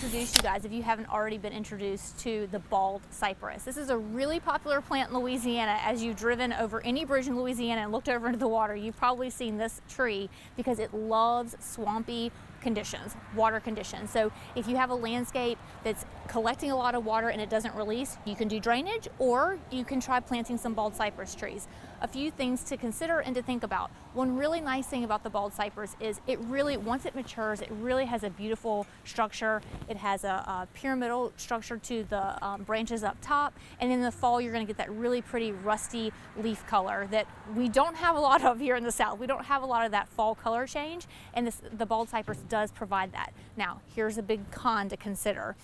introduce you guys, if you haven't already been introduced, to the bald cypress. This is a really popular plant in Louisiana. As you've driven over any bridge in Louisiana and looked over into the water, you've probably seen this tree because it loves swampy conditions, water conditions. So if you have a landscape that's collecting a lot of water and it doesn't release, you can do drainage, or you can try planting some bald cypress trees. A few things to consider and to think about. One really nice thing about the bald cypress is it really, once it matures, it really has a beautiful structure. It has a pyramidal structure to the branches up top, and in the fall you're going to get that really pretty rusty leaf color that we don't have a lot of here in the South. We don't have a lot of that fall color change, and the bald cypress does provide that. Now, here's a big con to consider.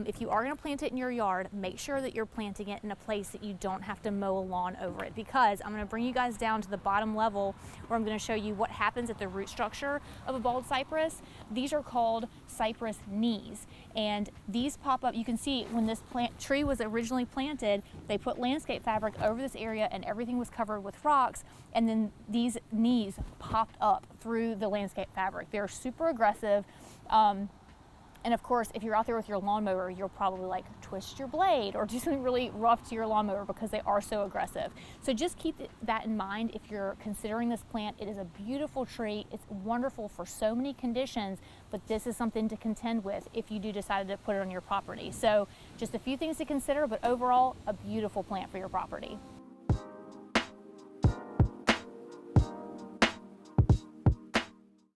If you are going to plant it in your yard, make sure that you're planting it in a place that you don't have to mow a lawn over it, because I'm going to bring you guys down to the bottom level where I'm going to show you what happens at the root structure of a bald cypress. These are called cypress knees, and these pop up. You can see when this tree was originally planted, they put landscape fabric over this area and everything was covered with rocks, and then these knees popped up through the landscape fabric. They're super aggressive. And of course, if you're out there with your lawnmower, you'll probably like twist your blade or do something really rough to your lawnmower because they are so aggressive. So just keep that in mind if you're considering this plant. It is a beautiful tree. It's wonderful for so many conditions, but this is something to contend with if you do decide to put it on your property. So just a few things to consider, but overall, a beautiful plant for your property.